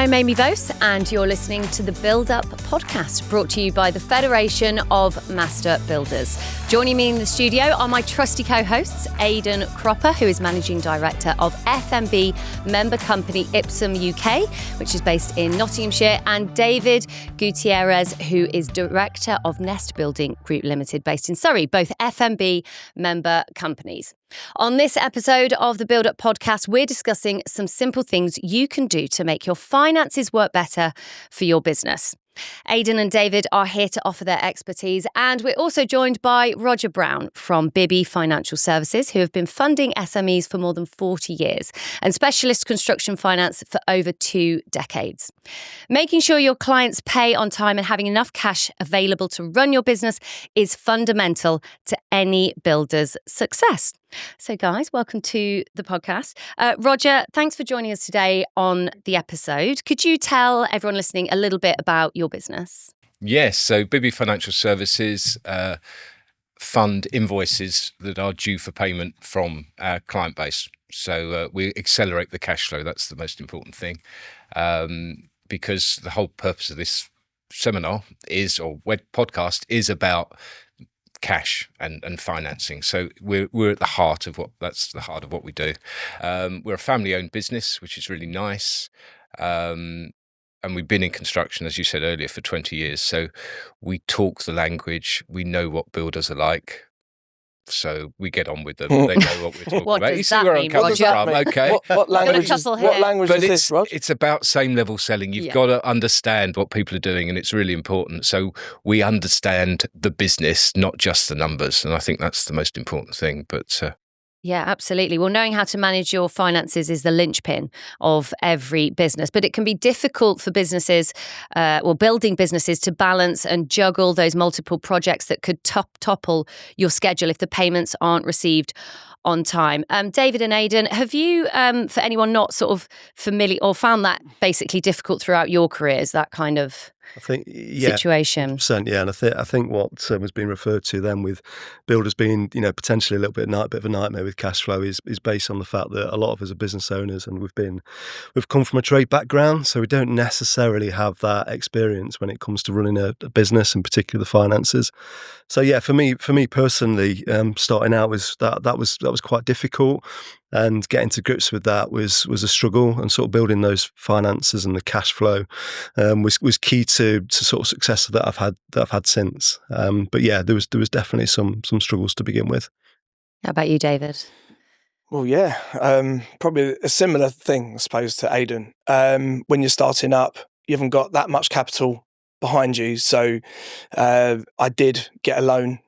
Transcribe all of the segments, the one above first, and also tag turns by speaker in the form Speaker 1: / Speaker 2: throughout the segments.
Speaker 1: I'm Amy Voce, and you're listening to the Build Up podcast, brought to you by the Federation of Master Builders. Joining me in the studio are my trusty co-hosts, Aidan Cropper, who is Managing Director of FMB member company IPSUM UK, which is based in Nottinghamshire, and David Gutierrez, who is Director of Nest Building Group Limited, based in Surrey, both FMB member companies. On this episode of the Build Up podcast, we're discussing some simple things you can do to make your finances work better for your business. Aidan and David are here to offer their expertise, and we're also joined by Roger Brown from Bibby Financial Services, who have been funding SMEs for more than 40 years and specialist construction finance for over 2 decades. Making sure your clients pay on time and having enough cash available to run your business is fundamental to any builder's success. So guys, welcome to the podcast. Roger, thanks for joining us today on the episode. Could you tell everyone listening a little bit about your business?
Speaker 2: Yes, so Bibby Financial Services fund invoices that are due for payment from our client base. So we accelerate the cash flow. That's the most important thing, because the whole purpose of this seminar podcast is about cash and financing. So we're at the heart of what we do. We're a family-owned business, which is really nice. And we've been in construction, as you said earlier, for 20 years. So we talk the language. We know what builders are like. So we get on with them. They know what we're talking
Speaker 1: What
Speaker 2: about.
Speaker 1: does
Speaker 2: You see
Speaker 1: that
Speaker 2: where
Speaker 1: mean,
Speaker 2: I'm coming
Speaker 1: Roger?
Speaker 2: from, okay?
Speaker 3: What language is this, Rog?
Speaker 2: It's about same level selling. You've got to understand what people are doing, and it's really important. So we understand the business, not just the numbers. And I think that's the most important thing. But
Speaker 1: Yeah, absolutely. Well, knowing how to manage your finances is the linchpin of every business, but it can be difficult for businesses, building businesses, to balance and juggle those multiple projects that could topple your schedule if the payments aren't received on time. David and Aidan, have you, for anyone not sort of familiar or found that basically difficult throughout your careers, that kind of situation?
Speaker 3: 100%, yeah. And I think what was being referred to then with builders being, potentially a little bit of a nightmare with cash flow is based on the fact that a lot of us are business owners, and we've come from a trade background, so we don't necessarily have that experience when it comes to running a business, and particularly the finances. So yeah, for me personally, starting out that was quite difficult. And getting to grips with that was a struggle, and sort of building those finances and the cash flow was key to sort of success that I've had since. But yeah, there was definitely some struggles to begin with.
Speaker 1: How about you, David?
Speaker 4: Well, yeah, probably a similar thing, I suppose, to Aidan. When you're starting up, you haven't got that much capital behind you. So I did get a loan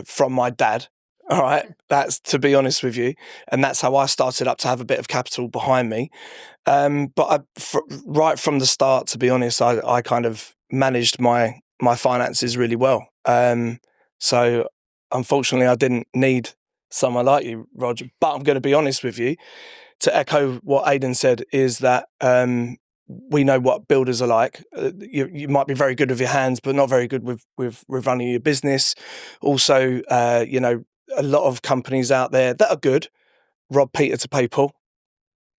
Speaker 4: from my dad. All right, that's to be honest with you, and that's how I started up, to have a bit of capital behind me. But right from the start, to be honest, I kind of managed my finances really well. So unfortunately, I didn't need someone like you, Roger. But I'm going to be honest with you, to echo what Aidan said, is that we know what builders are like. You might be very good with your hands, but not very good with running your business. Also, a lot of companies out there that are good rob Peter to pay Paul.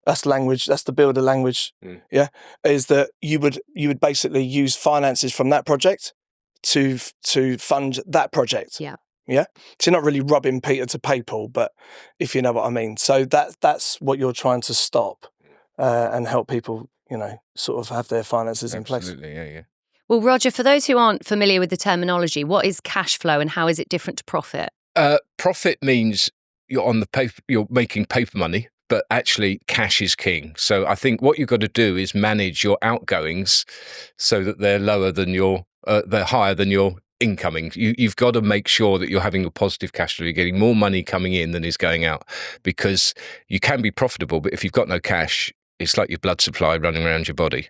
Speaker 4: That's language. That's the builder language. Yeah, is that you would basically use finances from that project to fund that project.
Speaker 1: Yeah.
Speaker 4: So you're not really robbing Peter to pay Paul, but if you know what I mean. So that's what you're trying to stop and help people, sort of have their finances in place.
Speaker 2: absolutely, yeah.
Speaker 1: Well, Roger, for those who aren't familiar with the terminology, what is cash flow and how is it different to profit?
Speaker 2: Profit means you're on the paper, you're making paper money, but actually cash is king. So I think what you've got to do is manage your outgoings so that they're they're higher than your incoming. You've got to make sure that you're having a positive cash flow. You're getting more money coming in than is going out, because you can be profitable, but if you've got no cash, it's like your blood supply running around your body.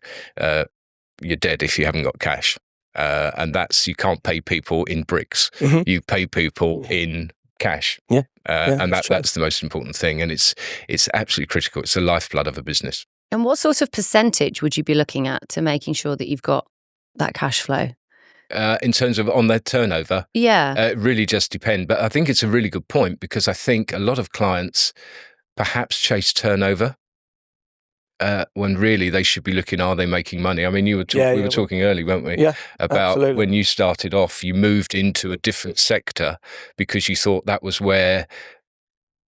Speaker 2: You're dead if you haven't got cash. And you can't pay people in bricks. Mm-hmm. You pay people in cash.
Speaker 4: Yeah.
Speaker 2: And that's the most important thing. And it's absolutely critical. It's the lifeblood of a business.
Speaker 1: And what sort of percentage would you be looking at to making sure that you've got that cash flow?
Speaker 2: In terms of on their turnover?
Speaker 1: Yeah.
Speaker 2: It really just depends. But I think it's a really good point, because I think a lot of clients perhaps chase turnover. when really they should be looking, are they making money? I mean, we were talking early, weren't we?
Speaker 4: Yeah,
Speaker 2: about
Speaker 4: absolutely.
Speaker 2: when you started off, you moved into a different sector because you thought that was where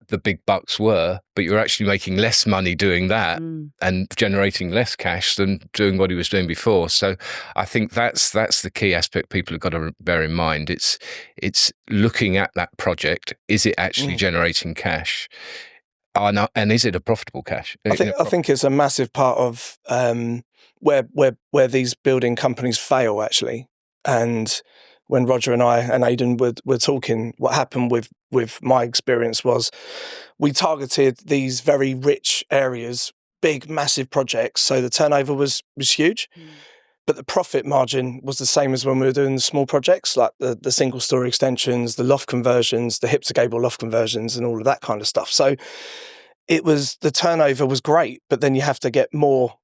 Speaker 2: the big bucks were, but you're actually making less money doing that and generating less cash than doing what he was doing before. So I think that's the key aspect people have got to bear in mind. It's looking at that project. Is it actually generating cash? And is it a profitable cash?
Speaker 4: I think it's a massive part of where these building companies fail, actually. And when Roger and I and Aidan were talking, what happened with my experience was we targeted these very rich areas, big, massive projects. So the turnover was huge, but the profit margin was the same as when we were doing the small projects, like the single story extensions, the loft conversions, the hip to gable loft conversions, and all of that kind of stuff. So the turnover was great, but then you have to get more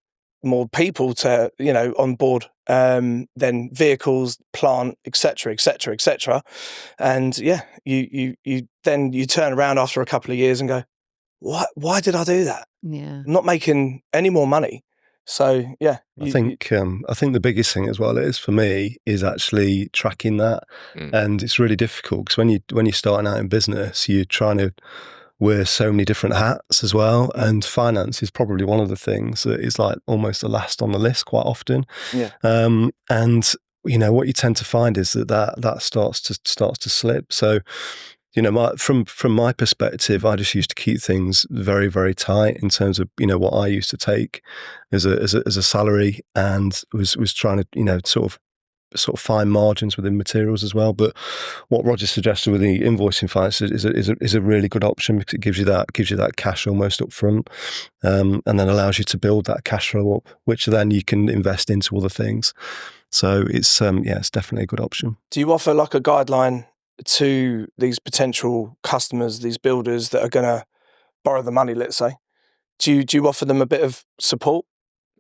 Speaker 4: people to, on board, then vehicles, plant, etc., etc., etc. And yeah, you turn around after a couple of years and go, why did I do that?
Speaker 1: Yeah.
Speaker 4: I'm not making any more money. So yeah,
Speaker 3: I think the biggest thing as well is for me is actually tracking that, and it's really difficult because when you're starting out in business, you're trying to wear so many different hats as well, and finance is probably one of the things that is like almost the last on the list quite often.
Speaker 4: Yeah.
Speaker 3: And what you tend to find is that starts to slip. So from my perspective, I just used to keep things very, very tight in terms of what I used to take as a salary, and was trying to sort of fine margins within materials as well. But what Roger suggested with the invoicing finance is a really good option because it gives you that cash almost up front, and then allows you to build that cash flow up, which then you can invest into other things. So it's it's definitely a good option.
Speaker 4: Do you offer like a guideline to these potential customers, these builders that are going to borrow the money, let's say? Do you offer them a bit of support?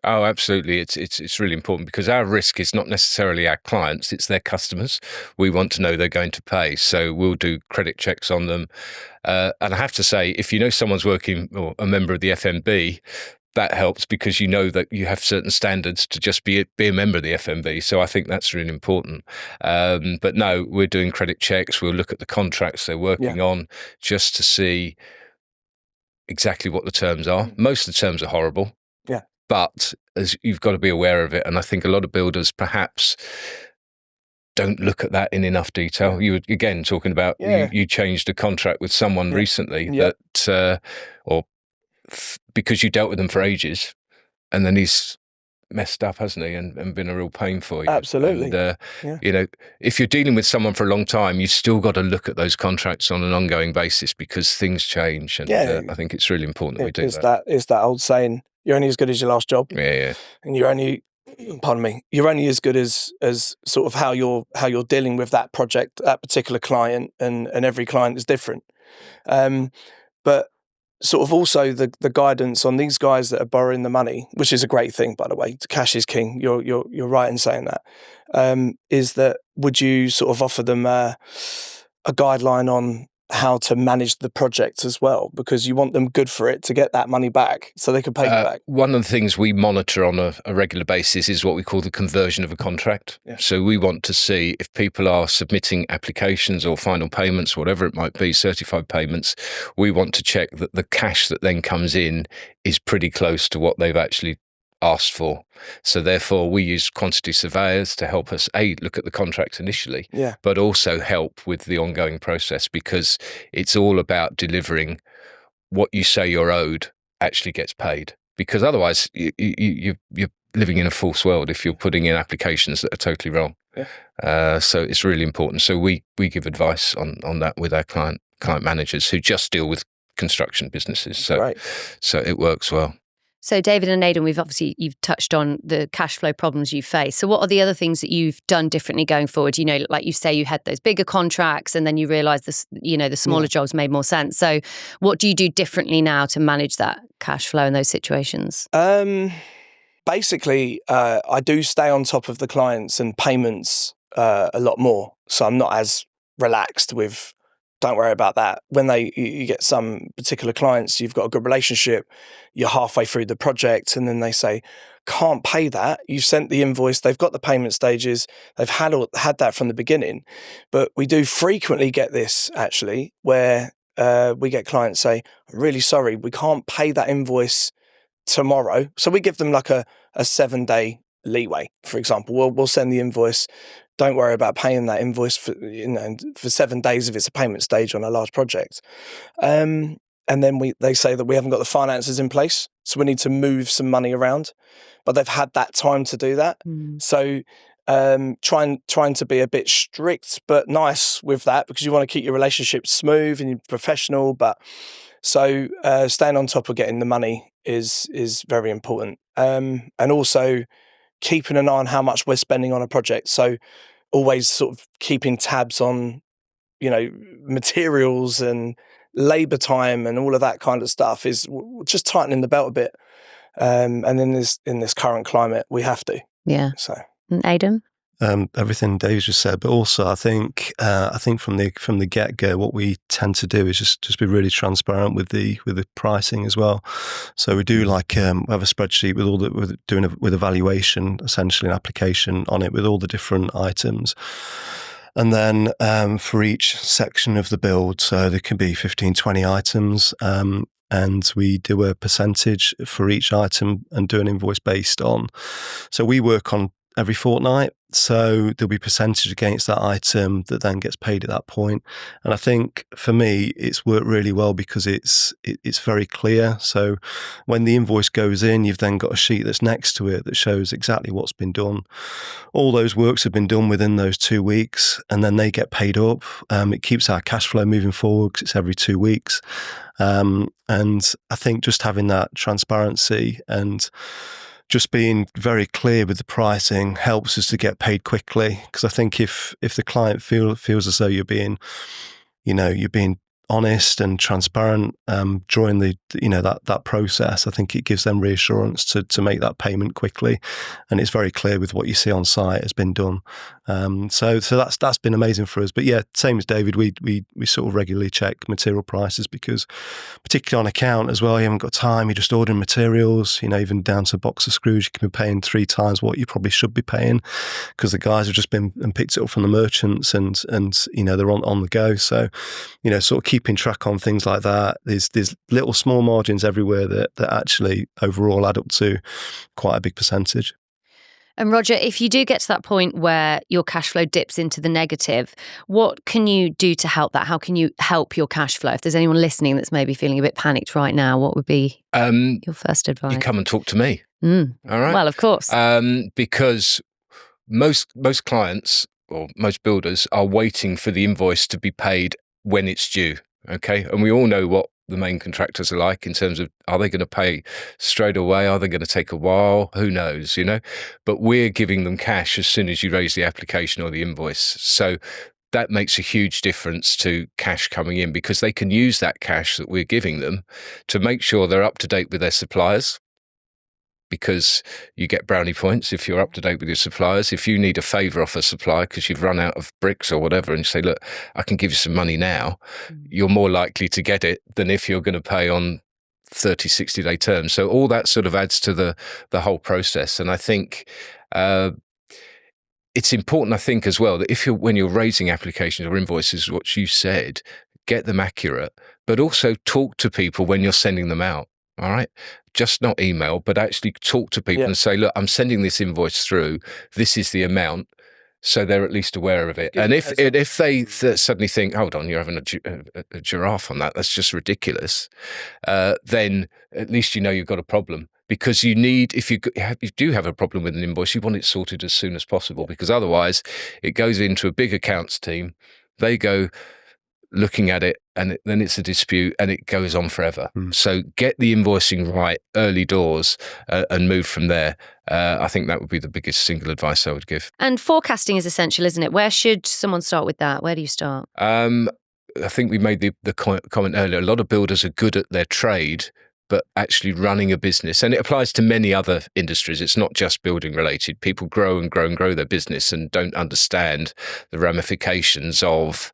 Speaker 2: Oh, absolutely. It's really important because our risk is not necessarily our clients, it's their customers. We want to know they're going to pay. So we'll do credit checks on them. And I have to say, if you know someone's working or a member of the FMB, that helps because you know that you have certain standards to just be a member of the FMB. So I think that's really important. But no, we're doing credit checks. We'll look at the contracts they're working on just to see exactly what the terms are. Most of the terms are horrible.
Speaker 4: Yeah.
Speaker 2: But as you've got to be aware of it. And I think a lot of builders perhaps don't look at that in enough detail. You were, again, talking about you changed a contract with someone recently that, because you dealt with them for ages, and then he's messed up, hasn't he, and been a real pain for you.
Speaker 4: Absolutely.
Speaker 2: And, if you're dealing with someone for a long time, you've still got to look at those contracts on an ongoing basis because things change. And I think it's really important that we do that.
Speaker 4: It's that old saying, you're only as good as your last job.
Speaker 2: Yeah.
Speaker 4: And you're only as good as sort of how you're dealing with that project, that particular client, and every client is different. But sort of also the guidance on these guys that are borrowing the money, which is a great thing, by the way. Cash is king. You're right in saying that. Is that would you sort of offer them a guideline on how to manage the project as well, because you want them good for it to get that money back so they can pay you back?
Speaker 2: One of the things we monitor on a regular basis is what we call the conversion of a contract. Yeah. So we want to see if people are submitting applications or final payments, whatever it might be, certified payments, we want to check that the cash that then comes in is pretty close to what they've actually asked for. So therefore we use quantity surveyors to help us look at the contracts initially, but also help with the ongoing process, because it's all about delivering what you say you're owed actually gets paid, because otherwise you're living in a false world if you're putting in applications that are totally wrong. So it's really important. So we give advice on that with our client managers who just deal with construction businesses. So it works well.
Speaker 1: So David and Aidan, you've touched on the cash flow problems you face. So what are the other things that you've done differently going forward? Like you say, you had those bigger contracts and then you realised the smaller jobs made more sense. So what do you do differently now to manage that cash flow in those situations?
Speaker 4: Basically, I do stay on top of the clients and payments a lot more. So I'm not as relaxed with don't worry about that. When you get some particular clients, you've got a good relationship, you're halfway through the project, and then they say, can't pay that. You sent the invoice, they've got the payment stages, they've had that from the beginning. But we do frequently get this, actually, where we get clients say, I'm really sorry, we can't pay that invoice tomorrow. So we give them like a 7-day leeway, for example. We'll send the invoice. Don't worry about paying that invoice for 7 days if it's a payment stage on a large project. And then they say that we haven't got the finances in place, so we need to move some money around. But they've had that time to do that. So trying to be a bit strict but nice with that, because you want to keep your relationship smooth and professional. But so staying on top of getting the money is very important. And also keeping an eye on how much we're spending on a project. So always sort of keeping tabs on, materials and labour time and all of that kind of stuff, is just tightening the belt a bit. And in this current climate, we have to.
Speaker 1: Yeah.
Speaker 4: So,
Speaker 1: Aidan?
Speaker 3: Everything Dave just said, but also I think from the get go, what we tend to do is just be really transparent with the pricing as well. So we do we have a spreadsheet with evaluation, essentially an application on it with all the different items. And then for each section of the build, so there can be 15, 20 items, and we do a percentage for each item and do an invoice based on. So we work on every fortnight, so there'll be percentage against that item that then gets paid at that point. And I think for me, it's worked really well because it's very clear. So when the invoice goes in, you've then got a sheet that's next to it that shows exactly what's been done. All those works have been done within those 2 weeks, and then they get paid up. It keeps our cash flow moving forward because it's every 2 weeks. And I think just having that transparency and just being very clear with the pricing helps us to get paid quickly. Because I think if the client feels as though you're being honest and transparent during that process, I think it gives them reassurance to make that payment quickly, and it's very clear with what you see on site has been done. So that's been amazing for us. But yeah, same as David, we sort of regularly check material prices, because particularly on account as well, you haven't got time, you're just ordering materials, even down to a box of screws, you can be paying 3 times what you probably should be paying because the guys have just been and picked it up from the merchants and they're on the go. So sort of keeping track on things like that, there's little small margins everywhere that actually overall add up to quite a big percentage.
Speaker 1: And Roger, if you do get to that point where your cash flow dips into the negative, what can you do to help that? How can you help your cash flow? If there's anyone listening that's maybe feeling a bit panicked right now, what would be your first advice?
Speaker 2: You come and talk to me. All right.
Speaker 1: Well, of course.
Speaker 2: Because most clients or most builders are waiting for the invoice to be paid when it's due. Okay. And we all know what the main contractors are like in terms of, are they going to pay straight away? Are they going to take a while? Who knows, But we're giving them cash as soon as you raise the application or the invoice. So that makes a huge difference to cash coming in, because they can use that cash that we're giving them to make sure they're up to date with their suppliers, because you get brownie points if you're up to date with your suppliers. If you need a favour off a supplier because you've run out of bricks or whatever, and you say, look, I can give you some money now, you're more likely to get it than if you're going to pay on 30, 60-day terms. So all that sort of adds to the whole process. And I think it's important, I think, as well, that when you're raising applications or invoices, what you said, get them accurate, but also talk to people when you're sending them out. All right. Just not email, but actually talk to people and say, look, I'm sending this invoice through. This is the amount. So they're at least aware of it. And if they suddenly think, hold on, you're having a giraffe on that, that's just ridiculous, then at least you've got a problem. Because if you do have a problem with an invoice, you want it sorted as soon as possible, because otherwise it goes into a big accounts team. They go looking at it, and then it's a dispute and it goes on forever. So get the invoicing right early doors and move from there. I think that would be the biggest single advice I would give.
Speaker 1: And forecasting is essential, isn't it? Where should someone start with that? Where do you start?
Speaker 2: I think we made the comment earlier. A lot of builders are good at their trade, but actually running a business, and it applies to many other industries. It's not just building related. People grow and grow and grow their business and don't understand the ramifications of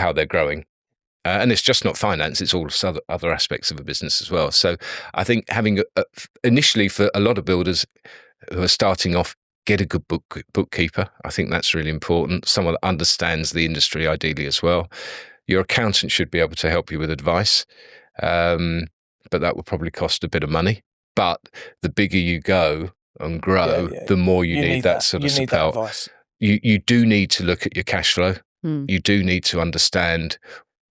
Speaker 2: how they're growing. And it's just not finance, it's all other aspects of a business as well. So I think having initially for a lot of builders who are starting off, get a good bookkeeper. I think that's really important. Someone that understands the industry ideally as well. Your accountant should be able to help you with advice, but that will probably cost a bit of money. But the bigger you go and grow, the more you need that sort of support.
Speaker 4: Advice.
Speaker 2: You do need to look at your cash flow. You do need to understand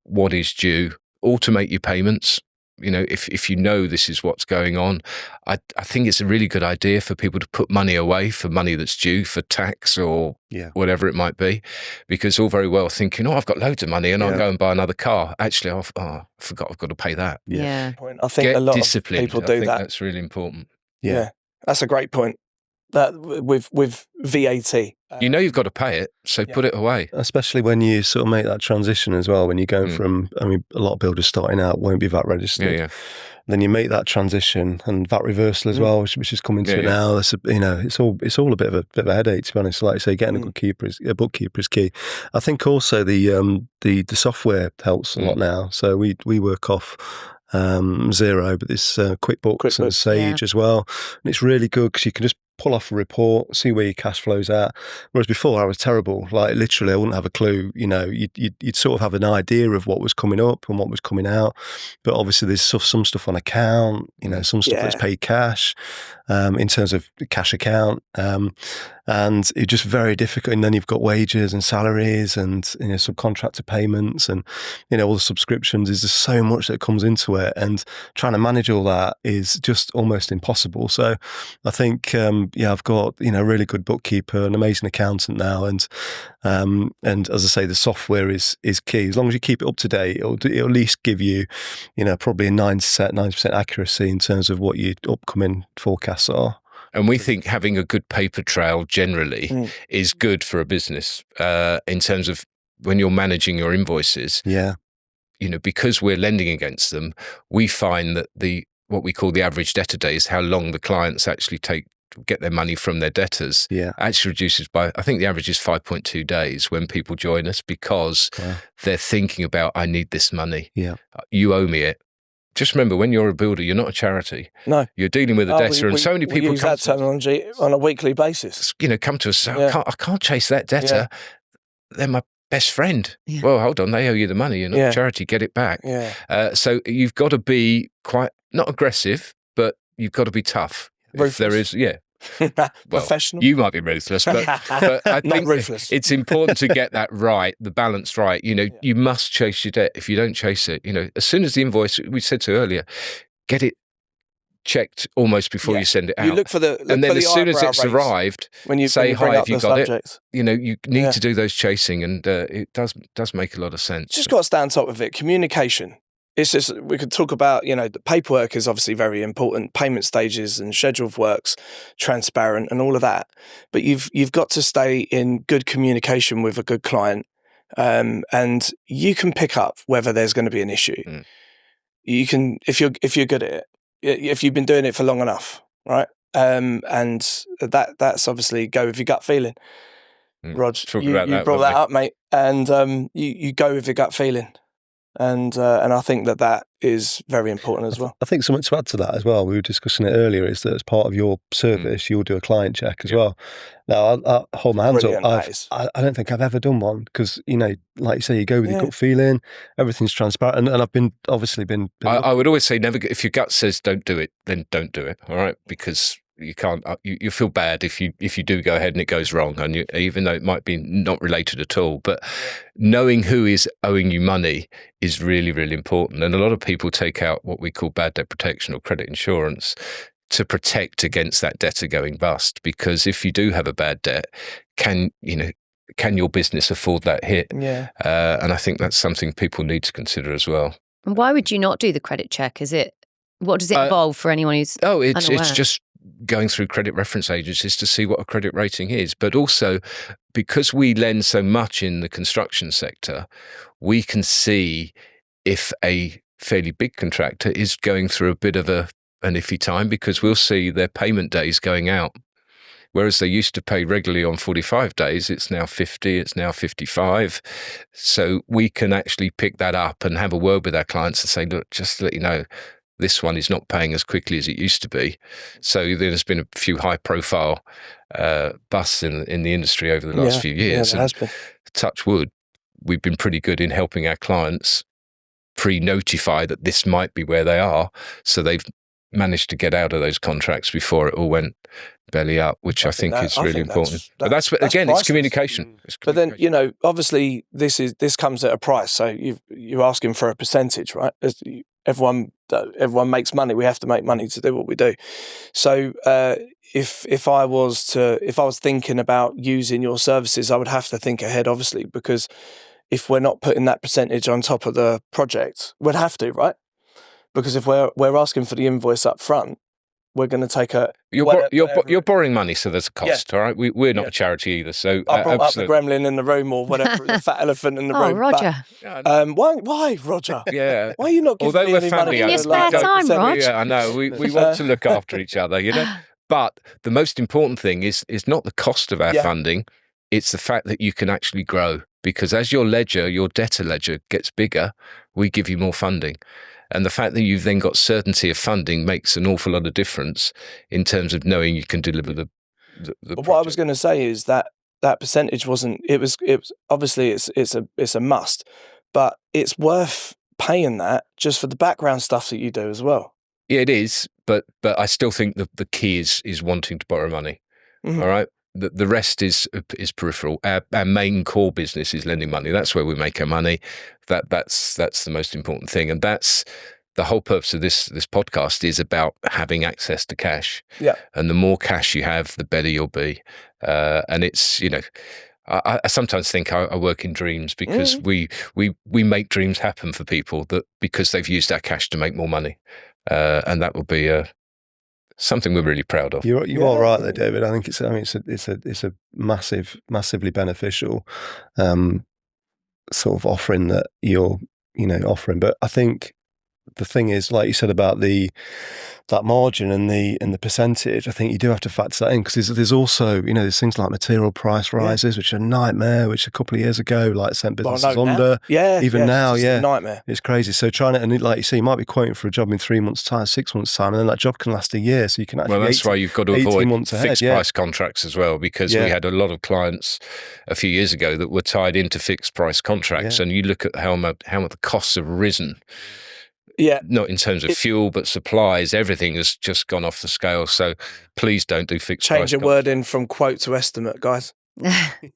Speaker 2: what is due, automate your payments. You know, if you know this is what's going on, I think it's a really good idea for people to put money away for money that's due for tax or whatever it might be, because all very well thinking, oh, I've got loads of money and I'll go and buy another car. Actually, I forgot I've got to pay that.
Speaker 1: Yeah.
Speaker 4: I think
Speaker 2: Get
Speaker 4: a lot
Speaker 2: disciplined.
Speaker 4: of people do
Speaker 2: I think
Speaker 4: that.
Speaker 2: That's really important.
Speaker 4: Yeah, that's a great point. That with VAT,
Speaker 2: you know you've got to pay it, so put it away.
Speaker 3: Especially when you sort of make that transition as well, when you're going from, I mean, a lot of builders starting out won't be VAT registered. Then you make that transition and VAT reversal as well, which is coming to it now. That's it's all a bit of a headache, to be honest. Like I say, getting a bookkeeper is key. I think also the software helps a lot now. So we work off Xero, but this QuickBooks and Sage as well, and it's really good because you can just pull off a report, see where your cash flow's at. Whereas before, I was terrible. Like literally, I wouldn't have a clue. You know, you'd sort of have an idea of what was coming up and what was coming out, but obviously there's some stuff on account. You know, some stuff that's paid cash in terms of the cash account, and it's just very difficult. And then you've got wages and salaries and subcontractor payments and all the subscriptions. There's just so much that comes into it, and trying to manage all that is just almost impossible. So I think I've got a really good bookkeeper, an amazing accountant now, and as I say, the software is key. As long as you keep it up to date, it'll at least give you probably a 90% accuracy in terms of what your upcoming forecasts are.
Speaker 2: And we think having a good paper trail generally is good for a business in terms of when you're managing your invoices.
Speaker 3: Yeah.
Speaker 2: Because we're lending against them, we find that what we call the average debtor days, how long the clients actually take to get their money from their debtors, actually reduces by, I think the average is 5.2 days when people join us, because they're thinking about, I need this money.
Speaker 3: Yeah.
Speaker 2: You owe me it. Just remember, when you're a builder, you're not a charity.
Speaker 4: No.
Speaker 2: You're dealing with a debtor, and so many people
Speaker 4: use that terminology on a weekly basis.
Speaker 2: Come to us, say, I can't chase that debtor. They're my best friend. Yeah. Well, hold on, they owe you the money. You're not a charity, get it back.
Speaker 4: Yeah.
Speaker 2: So you've got to be quite, not aggressive, but you've got to be tough.
Speaker 4: Ruthless.
Speaker 2: If there is,
Speaker 4: professional.
Speaker 2: You might be ruthless, but I think
Speaker 4: ruthless.
Speaker 2: It's important to get that right, the balance right. You must chase your debt. If you don't chase it, as soon as the invoice, we said to earlier, get it checked almost before you send it out.
Speaker 4: You look for the
Speaker 2: and then as soon as it's arrived,
Speaker 4: when you
Speaker 2: say hi if you got
Speaker 4: subjects.
Speaker 2: it. You need to do those chasing, and it does make a lot of sense.
Speaker 4: Just got to stay on top of it. Communication. It's just, we could talk about, the paperwork is obviously very important, payment stages and schedule of works, transparent and all of that. But you've got to stay in good communication with a good client, and you can pick up whether there's going to be an issue. You can, if you're good at it, if you've been doing it for long enough, right? And that's obviously go with your gut feeling. Rog, you brought that up, mate, and you go with your gut feeling. And I think that is very important as well.
Speaker 3: I think something to add to that as well, we were discussing it earlier, is that as part of your service, you'll do a client check as well. Now, I hold my hands up. I don't think I've ever done one because, like you say, you go with your gut feeling, everything's transparent. And I've been. I
Speaker 2: would always say, never. If your gut says don't do it, then don't do it. All right, because you can't. You feel bad if you do go ahead and it goes wrong, and even though it might be not related at all. But knowing who is owing you money is really, really important. And a lot of people take out what we call bad debt protection or credit insurance to protect against that debtor going bust. Because if you do have a bad debt, can your business afford that hit?
Speaker 4: Yeah.
Speaker 2: And I think that's something people need to consider as well.
Speaker 1: And why would you not do the credit check? What does it involve for anyone who's unaware?
Speaker 2: It's just going through credit reference agencies to see what a credit rating is. But also, because we lend so much in the construction sector, we can see if a fairly big contractor is going through a bit of an iffy time, because we'll see their payment days going out. Whereas they used to pay regularly on 45 days, it's now 50, it's now 55. So we can actually pick that up and have a word with our clients and say, look, just to let you know, this one is not paying as quickly as it used to be. So there's been a few high-profile busts in the industry over the last few years.
Speaker 4: Yeah, there has been.
Speaker 2: Touch wood, we've been pretty good in helping our clients pre-notify that this might be where they are. So they've managed to get out of those contracts before it all went belly up, which I think is really important. But that's again, it's communication.
Speaker 4: But then, you know, obviously this comes at a price. So you're asking for a percentage, right? Everyone makes money. We have to make money to do what we do. So if I was thinking about using your services, I would have to think ahead, obviously, because if we're not putting that percentage on top of the project, we'd have to, right? Because if we're asking for the invoice up front, we're going to take a...
Speaker 2: You're borrowing money, so there's a cost, all right? We're not a charity either, so...
Speaker 4: I brought up the gremlin in the room or whatever, the fat elephant in the room.
Speaker 1: Oh, Roger.
Speaker 4: But, why, Roger?
Speaker 2: Yeah.
Speaker 4: Why are you not giving me any money?
Speaker 1: In your spare time, Rog.
Speaker 2: Yeah, I know. We want to look after each other, you know? But the most important thing is not the cost of our funding, it's the fact that you can actually grow. Because as your debtor ledger gets bigger, we give you more funding. And the fact that you've then got certainty of funding makes an awful lot of difference in terms of knowing you can deliver the
Speaker 4: But what I was going to say is that percentage wasn't. It was obviously it's a must, but it's worth paying that just for the background stuff that you do as well.
Speaker 2: Yeah, it is. But I still think the key is wanting to borrow money. Mm-hmm. All right. The rest is peripheral. Our main core business is lending money. That's where we make our money. That's the most important thing, and that's the whole purpose of this podcast is about having access to cash.
Speaker 4: Yeah.
Speaker 2: And the more cash you have, the better you'll be. And it's, you know, I sometimes think I work in dreams because we make dreams happen for people because they've used our cash to make more money, and that will be something we're really proud of.
Speaker 3: You are right there, David. I think it's a massively beneficial sort of offering that you're offering. But I think the thing is, like you said about that margin and the percentage, I think you do have to factor that in because there's also there's things like material price rises, which are a nightmare. Which a couple of years ago, like sent businesses under. Even now,
Speaker 4: it's a nightmare.
Speaker 3: It's crazy. So trying to, and like you say, you might be quoting for a job in 3 months' time, 6 months' time, and then that job can last a year. So you can actually
Speaker 2: that's why you've got to avoid fixed price contracts as well, because we had a lot of clients a few years ago that were tied into fixed price contracts, and you look at how much the costs have risen.
Speaker 4: Yeah,
Speaker 2: not in terms of fuel, but supplies. Everything has just gone off the scale. So please don't do fixed price.
Speaker 4: Change your wording from quote to estimate, guys.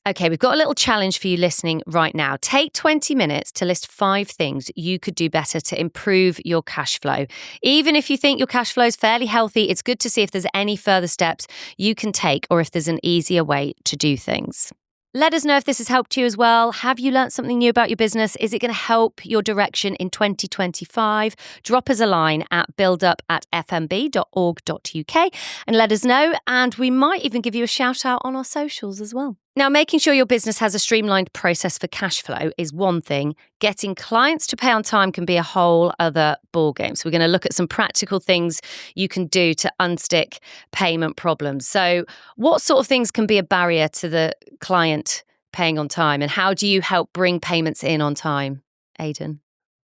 Speaker 1: Okay, we've got a little challenge for you listening right now. Take 20 minutes to list 5 things you could do better to improve your cash flow. Even if you think your cash flow is fairly healthy, it's good to see if there's any further steps you can take or if there's an easier way to do things. Let us know if this has helped you as well. Have you learnt something new about your business? Is it going to help your direction in 2025? Drop us a line at buildup@fmb.org.uk and let us know. And we might even give you a shout out on our socials as well. Now, making sure your business has a streamlined process for cash flow is one thing. Getting clients to pay on time can be a whole other ballgame. So we're going to look at some practical things you can do to unstick payment problems. So what sort of things can be a barrier to the client paying on time, and how do you help bring payments in on time, Aidan?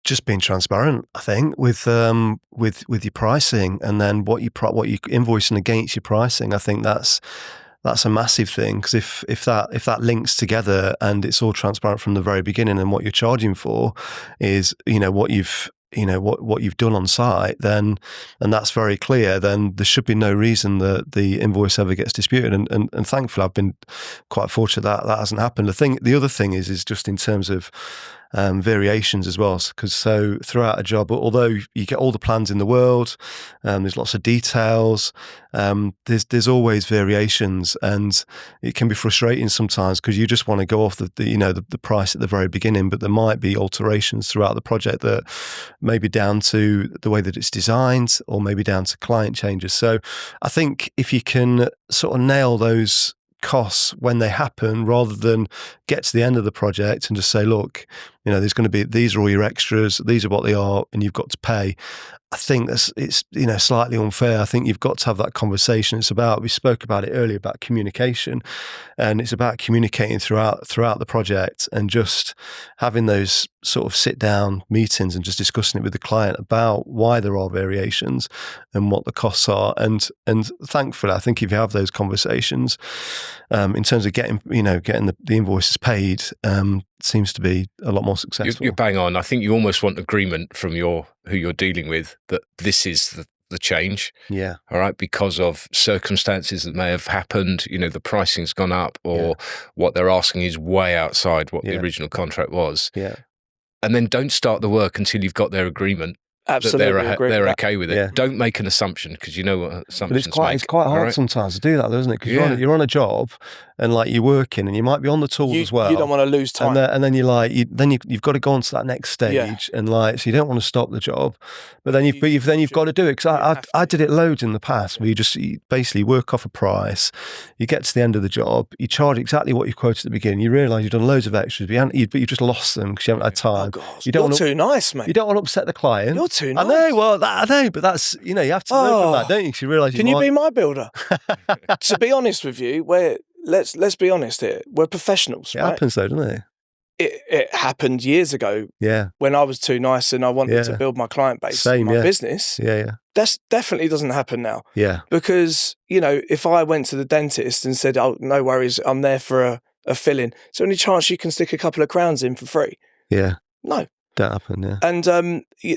Speaker 3: Just being transparent, I think, with your pricing, and then what you're invoicing against your pricing. I think that's a massive thing, because if that links together and it's all transparent from the very beginning, and what you're charging for is what you've done on site, then, and that's very clear, then there should be no reason that the invoice ever gets disputed. And thankfully, I've been quite fortunate that hasn't happened. The other thing is just in terms of variations as well, because so throughout a job, although you get all the plans in the world, there's lots of details, there's always variations, and it can be frustrating sometimes because you just want to go off the price at the very beginning, but there might be alterations throughout the project that may be down to the way that it's designed, or maybe down to client changes. So I think if you can sort of nail those costs when they happen, rather than get to the end of the project and just say, look, You know, there's going to be, these are all your extras, these are what they are, and you've got to pay. I think it's slightly unfair. I think you've got to have that conversation. We spoke about it earlier about communication, and it's about communicating throughout the project and just having those sort of sit down meetings and just discussing it with the client about why there are variations and what the costs are. And thankfully, I think if you have those conversations, in terms of getting the invoices paid, seems to be a lot more successful.
Speaker 2: You're bang on. I think you almost want agreement from who you're dealing with that this is the change.
Speaker 3: Yeah.
Speaker 2: All right. Because of circumstances that may have happened, the pricing's gone up, or what they're asking is way outside what the original contract was.
Speaker 3: Yeah.
Speaker 2: And then don't start the work until you've got their agreement.
Speaker 4: Absolutely,
Speaker 2: that they're okay with it.
Speaker 3: Yeah.
Speaker 2: Don't make an assumption, because you know what assumptions
Speaker 3: But it's quite hard sometimes to do that, though, isn't it? Because you're on a job, and like you're working, and you might be on the tools as well.
Speaker 4: You don't want to lose time,
Speaker 3: and then you've got to go on to that next stage, and so you don't want to stop the job, but then you've got to do it. Because I did it loads in the past, where you basically work off a price, you get to the end of the job, you charge exactly what you quoted at the beginning, you realise you've done loads of extras, but you've just lost them because you haven't had time.
Speaker 4: Oh God, you're too nice, mate.
Speaker 3: You don't want to upset the client.
Speaker 4: You're too nice.
Speaker 3: I know. Well, I know, but that's you have to learn from that, don't you? Because you realise.
Speaker 4: Can you be my builder? To be honest with you, let's be honest here. We're professionals.
Speaker 3: It
Speaker 4: right?
Speaker 3: happens though, doesn't it?
Speaker 4: It happened years ago.
Speaker 3: Yeah.
Speaker 4: When I was too nice and I wanted to build my client base, my business.
Speaker 3: Yeah.
Speaker 4: That definitely doesn't happen now.
Speaker 3: Yeah.
Speaker 4: Because if I went to the dentist and said, "Oh, no worries, I'm there for a filling," is there any chance you can stick a couple of crowns in for free?
Speaker 3: Yeah.
Speaker 4: No.
Speaker 3: That happened, yeah.
Speaker 4: And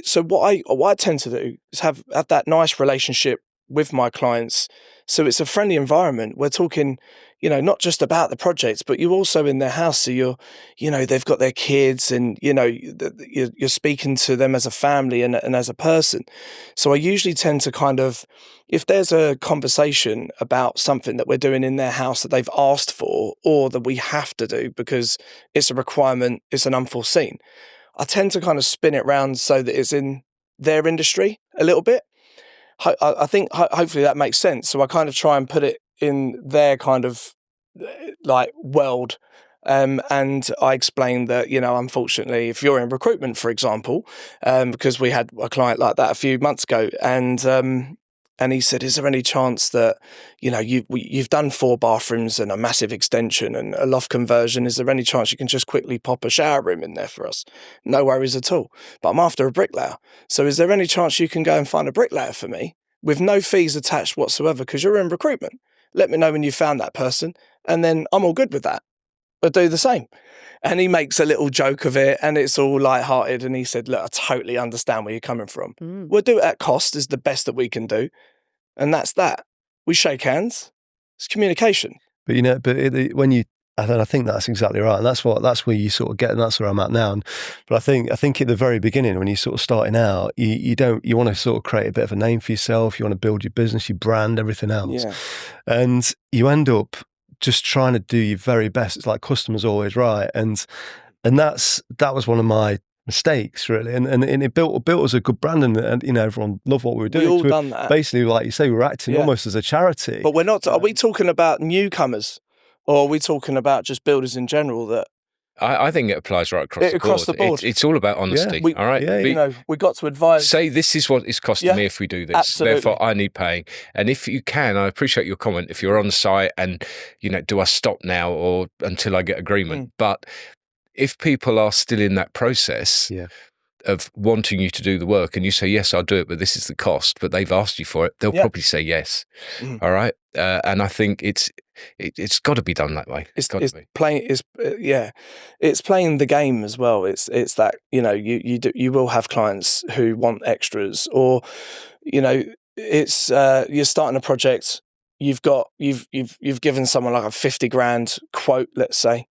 Speaker 4: so what I tend to do is have that nice relationship with my clients. So it's a friendly environment. We're talking, not just about the projects, but you're also in their house. So they've got their kids, and you're speaking to them as a family and as a person. So I usually tend to kind of, if there's a conversation about something that we're doing in their house that they've asked for, or that we have to do because it's a requirement, it's an unforeseen, I tend to kind of spin it round so that it's in their industry a little bit. I think hopefully that makes sense. So I kind of try and put it in their kind of like world. And I explained that, unfortunately, if you're in recruitment, for example, because we had a client like that a few months ago, and he said, "Is there any chance that, you've done 4 bathrooms and a massive extension and a loft conversion? Is there any chance you can just quickly pop a shower room in there for us?" No worries at all. "But I'm after a bricklayer. So is there any chance you can go and find a bricklayer for me with no fees attached whatsoever, because you're in recruitment? Let me know when you found that person, and then I'm all good with that. But do the same." And he makes a little joke of it, and it's all lighthearted. And he said, "Look, I totally understand where you're coming from. We'll do it at cost, is the best that we can do. And that's that. We shake hands. It's communication."
Speaker 3: But I think that's exactly right, and that's where you sort of get, and that's where I'm at now. But I think at the very beginning, when you're sort of starting out, you want to sort of create a bit of a name for yourself. You want to build your business, your brand, everything else, and you end up just trying to do your very best. It's like customer's always right, and that was one of my mistakes, really, and it built us a good brand, and everyone loved what we were doing.
Speaker 4: We all done that.
Speaker 3: Basically, like you say, we were acting almost as a charity.
Speaker 4: But we're not. Are we talking about newcomers, or are we talking about just builders in general? That
Speaker 2: I think it applies right across the board. It's all about honesty. All right.
Speaker 4: We got to advise.
Speaker 2: Say, this is what it's costing me if we do this.
Speaker 4: Absolutely.
Speaker 2: Therefore, I need paying. And if you can, I appreciate your comment. If you're on site and do I stop now or until I get agreement? But if people are still in that process of wanting you to do the work, and you say, "Yes, I'll do it, but this is the cost," but they've asked you for it, they'll probably say yes. All right. And I think it's got to be done that way. It's
Speaker 4: playing the game as well. It's that, you will have clients who want extras, or, it's, you're starting a project, you've given someone like a 50 grand quote, let's say,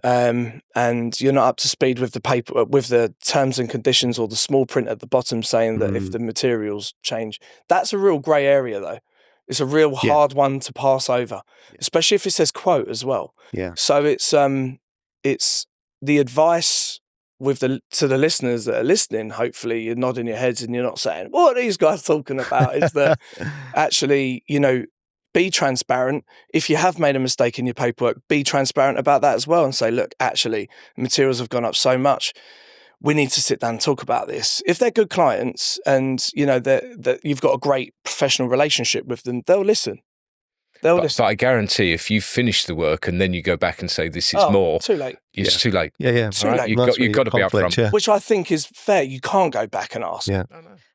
Speaker 4: and you're not up to speed with the paper, with the terms and conditions, or the small print at the bottom saying that if the materials change. That's a real grey area, though. It's a real hard one to pass over, especially if it says quote as well.
Speaker 3: Yeah.
Speaker 4: So it's the advice to the listeners that are listening. Hopefully, you're nodding your heads and you're not saying, "What are these guys talking about?" Is that actually, be transparent. If you have made a mistake in your paperwork, be transparent about that as well, and say, "Look, actually, materials have gone up so much. we need to sit down and talk about this. If they're good clients and, that you've got a great professional relationship with them, they'll listen.
Speaker 2: But I guarantee if you finish the work and then you go back and say this is more,
Speaker 4: too late.
Speaker 2: It's too late.
Speaker 3: Yeah.
Speaker 4: Too late.
Speaker 2: You've got to be upfront.
Speaker 3: Yeah.
Speaker 4: Which I think is fair. You can't go back and ask.
Speaker 3: Yeah.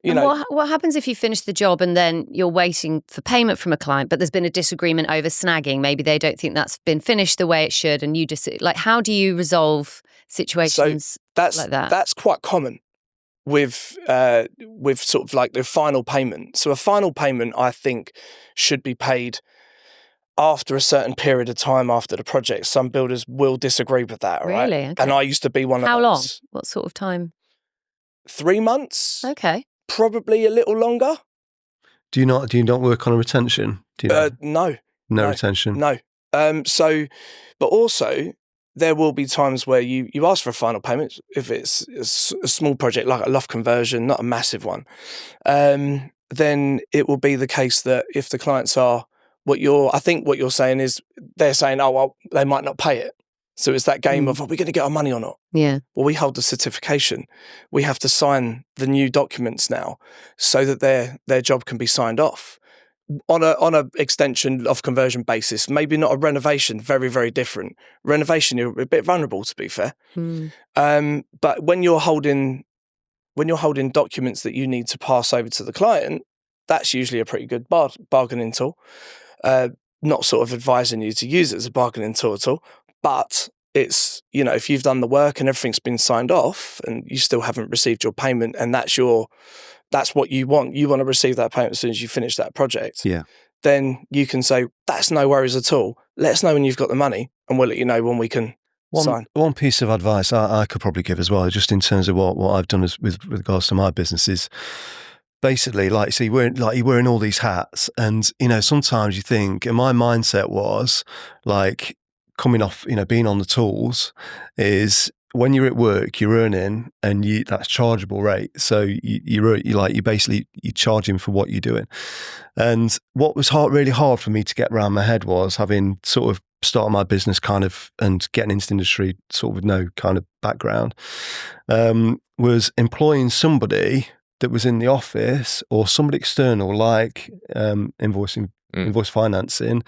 Speaker 1: What happens if you finish the job and then you're waiting for payment from a client, but there's been a disagreement over snagging? Maybe they don't think that's been finished the way it should, and you just how do you resolve situations like that?
Speaker 4: That's quite common with sort of like the final payment. So a final payment, I think, should be paid after a certain period of time after the project. Some builders will disagree with that, right?
Speaker 1: Really? Okay.
Speaker 4: And I used to be one of those.
Speaker 1: How long? What sort of time?
Speaker 4: 3 months.
Speaker 1: Okay.
Speaker 4: Probably a little longer.
Speaker 3: Do you not work on a retention?
Speaker 4: No.
Speaker 3: No retention?
Speaker 4: No. But also there will be times where you ask for a final payment if it's a small project like a loft conversion, not a massive one. Then it will be the case that if the clients are I think what you're saying is they're saying, oh, well, they might not pay it. So it's that game of, are we going to get our money or not?
Speaker 1: Yeah.
Speaker 4: Well, we hold the certification. We have to sign the new documents now so that their job can be signed off on a extension of conversion basis. Maybe not a renovation, very, very different. Renovation, you're a bit vulnerable, to be fair. But when you're holding documents that you need to pass over to the client, that's usually a pretty good bargaining tool. Not sort of advising you to use it as a bargaining tool at all, but it's, if you've done the work and everything's been signed off and you still haven't received your payment and that's what you want to receive that payment as soon as you finish that project, then you can say, that's no worries at all. Let us know when you've got the money and we'll let you know when we can sign.
Speaker 3: One piece of advice I could probably give as well, just in terms of what I've done with regards to my business is, basically, you're wearing all these hats, and sometimes you think, and my mindset was like coming off, being on the tools, is when you're at work, you're earning, and that's chargeable rate. So you basically charging for what you're doing. And what was really hard for me to get around my head was having sort of started my business kind of and getting into the industry sort of with no kind of background, was employing somebody that was in the office or somebody external like invoice financing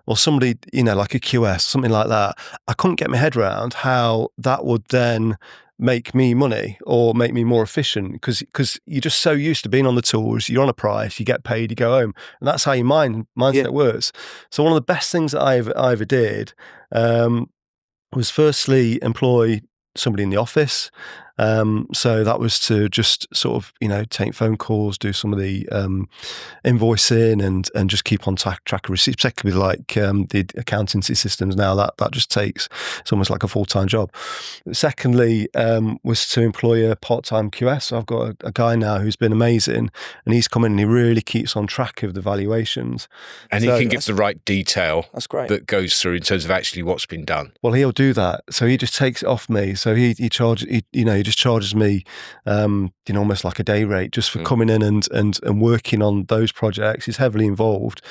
Speaker 3: or somebody, like a QS, something like that. I couldn't get my head around how that would then make me money or make me more efficient because you're just so used to being on the tools, you're on a price, you get paid, you go home. And that's how your mindset works. So one of the best things that I ever did was firstly employ somebody in the office. So that was to just sort of, take phone calls, do some of the invoicing and just keep on track of receipts, particularly like the accountancy systems now, that just takes, it's almost like a full-time job. Secondly, was to employ a part-time QS. So I've got a guy now who's been amazing, and he's come in and he really keeps on track of the valuations.
Speaker 2: And he can give the right detail
Speaker 4: that's great.
Speaker 2: That goes through in terms of actually what's been done.
Speaker 3: Well, he'll do that. So he just takes it off me. So he just charges me, almost like a day rate just for coming in and working on those projects. He's heavily involved,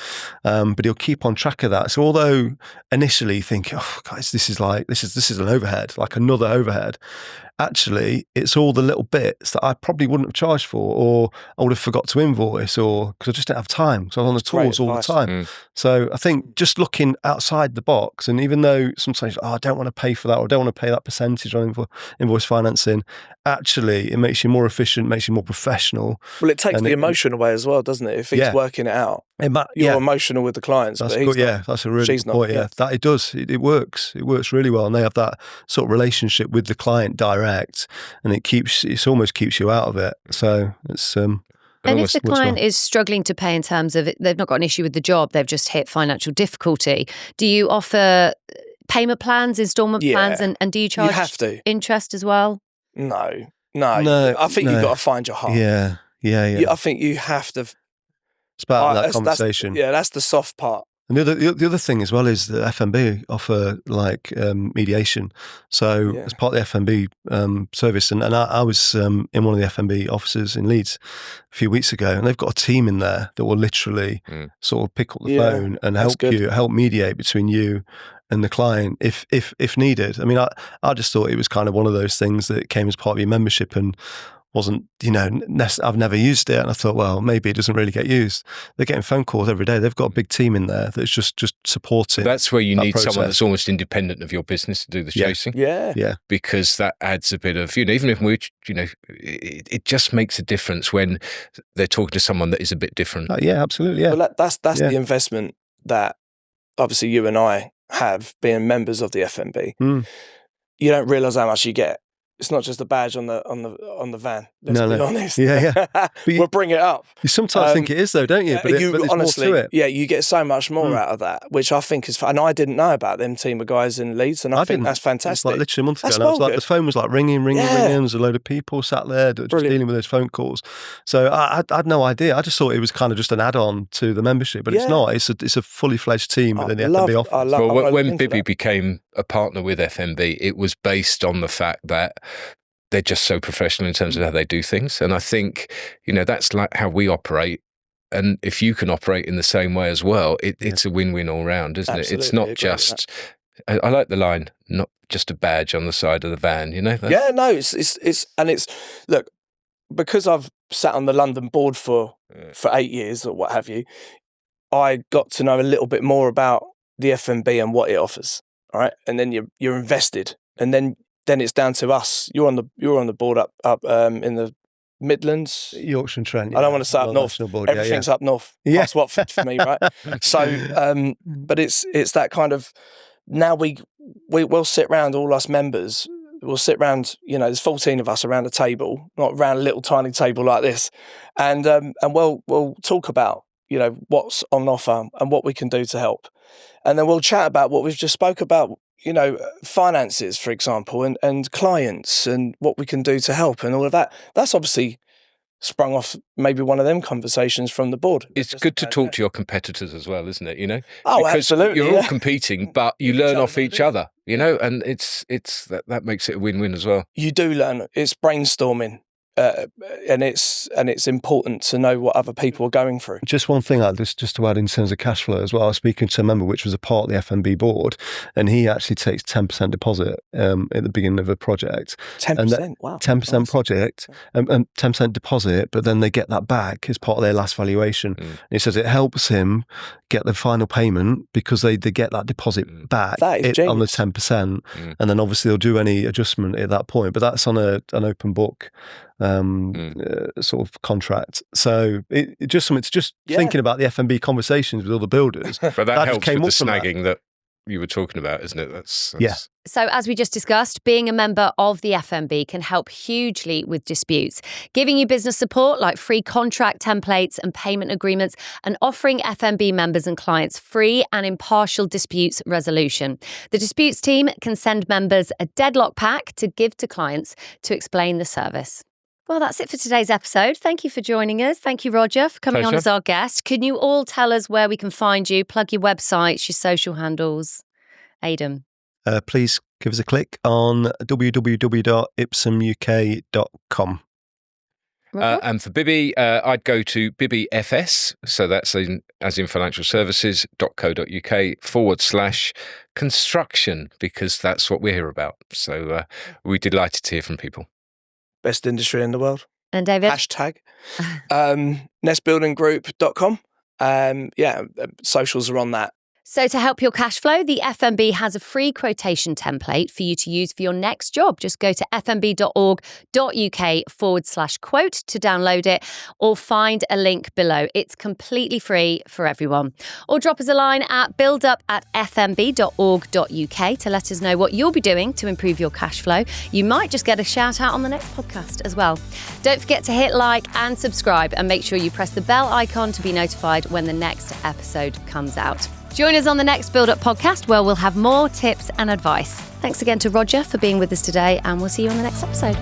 Speaker 3: but he'll keep on track of that. So although initially you think, oh guys, this is an overhead, like another overhead, actually it's all the little bits that I probably wouldn't have charged for, or I would have forgot to invoice, or because I just didn't have time. So I was on the tools all the time. So I think just looking outside the box, and even though sometimes I don't want to pay for that, or I don't want to pay that percentage on invoice financing, actually it makes you more efficient, makes you more professional.
Speaker 4: Well, it takes the emotion away as well, doesn't it? If he's working it out, you're emotional with the clients.
Speaker 3: That's
Speaker 4: but
Speaker 3: good. That's a really good point. Yeah, that it does. It works. It works really well, and they have that sort of relationship with the client direct, and it almost keeps you out of it. So it's. And
Speaker 1: if the client is struggling to pay in terms of they've not got an issue with the job, they've just hit financial difficulty, do you offer payment plans, installment plans, and do you charge interest as well?
Speaker 4: No. I think you've got to find your heart.
Speaker 3: Yeah.
Speaker 4: I think you have to.
Speaker 3: It's part of that conversation.
Speaker 4: That's the soft part.
Speaker 3: And the other thing as well is that FMB offer like mediation. So as part of the FMB service, and I was in one of the FMB offices in Leeds a few weeks ago, and they've got a team in there that will literally sort of pick up the phone and help mediate between you and the client if needed. I mean, I just thought it was kind of one of those things that came as part of your membership and wasn't, I've never used it. And I thought, well, maybe it doesn't really get used. They're getting phone calls every day. They've got a big team in there that's just supporting.
Speaker 2: That's where you need
Speaker 3: process.
Speaker 2: someone that's almost independent of your business to do the chasing.
Speaker 4: Yeah.
Speaker 2: Because that adds a bit of, even if it just makes a difference when they're talking to someone that is a bit different.
Speaker 3: Yeah, absolutely. Yeah.
Speaker 4: Well, that's the investment that obviously you and I have, being members of the FMB. You don't realise how much you get. It's not just a badge on the van. Let's be honest.
Speaker 3: Yeah.
Speaker 4: We'll bring it up.
Speaker 3: You sometimes think it is, though, don't you? But there's
Speaker 4: honestly,
Speaker 3: more to it.
Speaker 4: Yeah, you get so much more out of that, which I think is fun. And I didn't know about them team of guys in Leeds, and I think that's fantastic.
Speaker 3: It was like literally a month ago.
Speaker 4: That's
Speaker 3: And I was
Speaker 4: well
Speaker 3: like,
Speaker 4: good.
Speaker 3: the phone was like ringing. There's a load of people sat there just dealing with those phone calls. So I had no idea. I just thought it was kind of just an add-on to the membership, but it's not. It's a fully fledged team within the FMB office.
Speaker 2: Well, when Bibby became a partner with FMB, it was based on the fact that they're just so professional in terms of how they do things. And I think, that's like how we operate. And if you can operate in the same way as well, it's a win-win all round, isn't it? It's not just, I like the line, not just a badge on the side of the van,
Speaker 4: It's look, because I've sat on the London board for 8 years or what have you, I got to know a little bit more about the FMB and what it offers. All right. And then you're invested. And then it's down to us. You're on the board up in the Midlands,
Speaker 3: Yorkshire and Trent.
Speaker 4: I don't want to say up north.
Speaker 3: Board,
Speaker 4: Everything's up north. That's Watford for me, right? So, but it's that kind of. Now we'll sit round, all us members. We'll sit round. There's 14 of us around a table, not around a little tiny table like this, and we'll talk about what's on offer and what we can do to help, and then we'll chat about what we've just spoke about. Finances, for example, and clients and what we can do to help and all of that. That's obviously sprung off maybe one of them conversations from the board.
Speaker 2: It's good to talk to your competitors as well, isn't it?
Speaker 4: Oh,
Speaker 2: because
Speaker 4: absolutely.
Speaker 2: You're all competing, but you learn off each other, and it's that makes it a win-win as well.
Speaker 4: You do learn. It's brainstorming. And it's important to know what other people are going through.
Speaker 3: Just one thing, just to add in terms of cash flow as well. I was speaking to a member which was a part of the FMB board, and he actually takes 10% deposit at the beginning of a project.
Speaker 4: 10%, wow.
Speaker 3: 10% nice. Project and 10% deposit, but then they get that back as part of their last valuation. And he says it helps him get the final payment because they get that deposit back
Speaker 4: that is
Speaker 3: on the 10%, and then obviously they'll do any adjustment at that point. But that's on an open book sort of contract. So it just something to thinking about the FMB conversations with other builders.
Speaker 2: But that helps with the snagging that you were talking about, isn't it? That's
Speaker 1: So as we just discussed, being a member of the FMB can help hugely with disputes, giving you business support like free contract templates and payment agreements, and offering FMB members and clients free and impartial disputes resolution. The disputes team can send members a deadlock pack to give to clients to explain the service. Well, that's it for today's episode. Thank you for joining us. Thank you, Roger, for coming on as our guest. Can you all tell us where we can find you? Plug your websites, your social handles. Aidan.
Speaker 3: Please give us a click on www.ipsumuk.com.
Speaker 2: And for Bibby, I'd go to Bibby FS, so that's as in financial services.co.uk/construction, because that's what we're here about. So we're delighted to hear from people.
Speaker 4: Best industry in the world.
Speaker 1: And David?
Speaker 4: Hashtag. nestbuildinggroup.com. Socials are on that.
Speaker 1: So to help your cash flow, the FMB has a free quotation template for you to use for your next job. Just go to fmb.org.uk/quote to download it, or find a link below. It's completely free for everyone. Or drop us a line at buildup@fmb.org.uk to let us know what you'll be doing to improve your cash flow. You might just get a shout out on the next podcast as well. Don't forget to hit like and subscribe, and make sure you press the bell icon to be notified when the next episode comes out. Join us on the next Build Up podcast, where we'll have more tips and advice. Thanks again to Roger for being with us today, and we'll see you on the next episode.